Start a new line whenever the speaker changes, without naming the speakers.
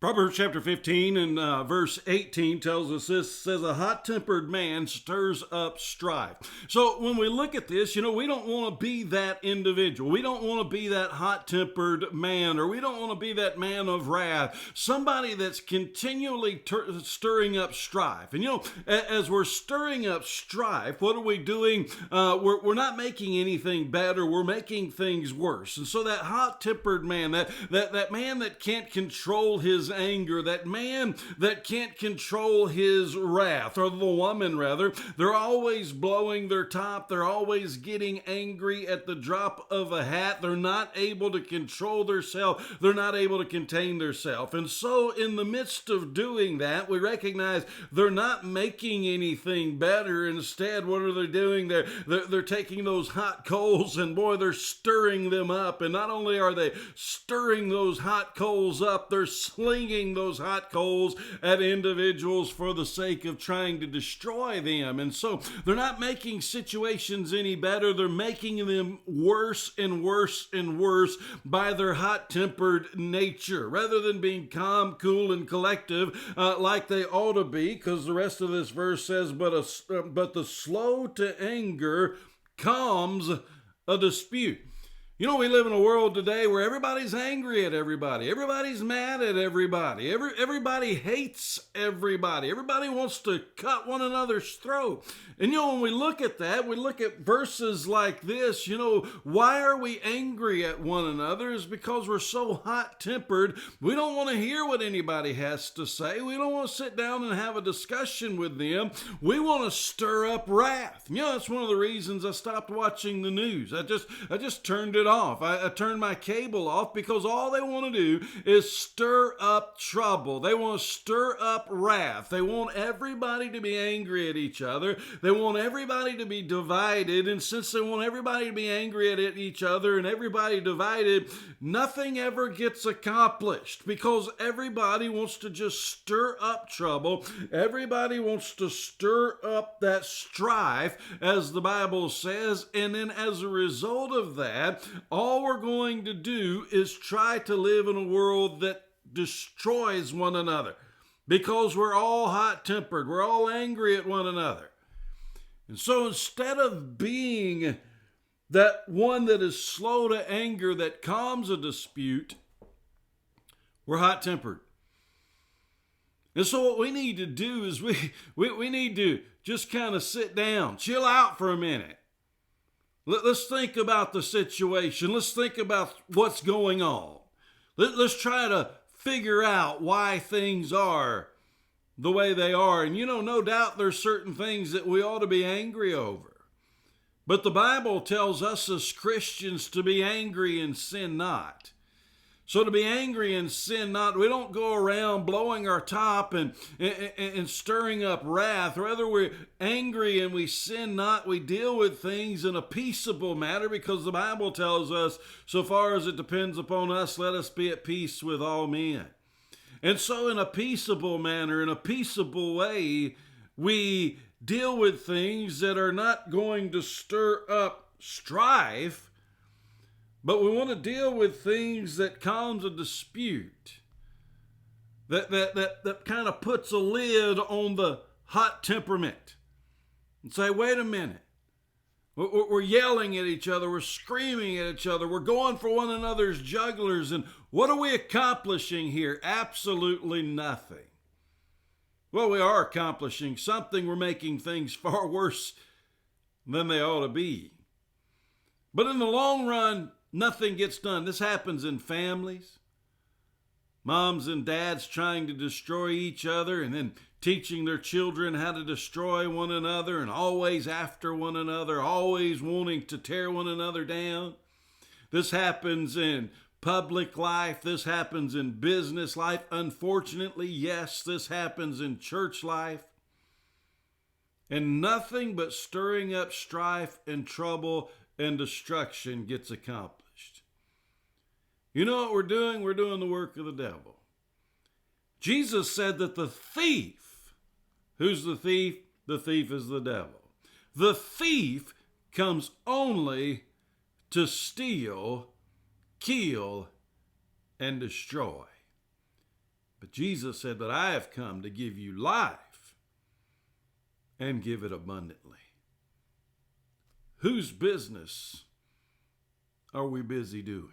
Proverbs chapter 15 and verse 18 tells us this, says a hot-tempered man stirs up strife. So when we look at this, we don't want to be that individual. We don't want to be that hot-tempered man, or we don't want to be that man of wrath, somebody that's continually stirring up strife. And as we're stirring up strife, what are we doing? We're not making anything better. We're making things worse. And so that hot-tempered man, that man that can't control his anger, that man that can't control his wrath, or the woman rather, they're always blowing their top. They're always getting angry at the drop of a hat. They're not able to control themselves. They're not able to contain themselves. And so in the midst of doing that, we recognize they're not making anything better. Instead, what are they doing? They're taking those hot coals and boy, they're stirring them up. And not only are they stirring those hot coals up, they're slinging those hot coals at individuals for the sake of trying to destroy them. And so they're not making situations any better. They're making them worse and worse and worse by their hot-tempered nature. Rather than being calm, cool, and collective like they ought to be, because the rest of this verse says, but the slow to anger calms a dispute. We live in a world today where everybody's angry at everybody. Everybody's mad at everybody. Everybody hates everybody. Everybody wants to cut one another's throat. And when we look at that, we look at verses like this, why are we angry at one another? Is because we're so hot-tempered. We don't want to hear what anybody has to say. We don't want to sit down and have a discussion with them. We want to stir up wrath. That's one of the reasons I stopped watching the news. I just turned it off. I turned my cable off because all they want to do is stir up trouble. They want to stir up wrath. They want everybody to be angry at each other. They want everybody to be divided. And since they want everybody to be angry at each other and everybody divided, nothing ever gets accomplished because everybody wants to just stir up trouble. Everybody wants to stir up that strife, as the Bible says. And then as a result of that, all we're going to do is try to live in a world that destroys one another because we're all hot-tempered. We're all angry at one another. And so instead of being that one that is slow to anger, that calms a dispute, we're hot-tempered. And so what we need to do is we need to just kind of sit down, chill out for a minute. Let's think about the situation. Let's think about what's going on. Let's try to figure out why things are the way they are. And no doubt there's certain things that we ought to be angry over. But the Bible tells us as Christians to be angry and sin not. So to be angry and sin not, we don't go around blowing our top and stirring up wrath. Rather, we're angry and we sin not. We deal with things in a peaceable manner because the Bible tells us, so far as it depends upon us, let us be at peace with all men. And so in a peaceable manner, in a peaceable way, we deal with things that are not going to stir up strife, but we want to deal with things that calms a dispute, that kind of puts a lid on the hot temperament and say, wait a minute, we're yelling at each other, we're screaming at each other, we're going for one another's jugglers, and what are we accomplishing here? Absolutely nothing. Well, we are accomplishing something. We're making things far worse than they ought to be. But in the long run, nothing gets done. This happens in families. Moms and dads trying to destroy each other and then teaching their children how to destroy one another and always after one another, always wanting to tear one another down. This happens in public life. This happens in business life. Unfortunately, yes, this happens in church life. And nothing but stirring up strife and trouble and destruction gets accomplished. You know what we're doing? We're doing the work of the devil. Jesus said that the thief, who's the thief? The thief is the devil. The thief comes only to steal, kill, and destroy. But Jesus said, but I have come to give you life and give it abundantly. Whose business are we busy doing?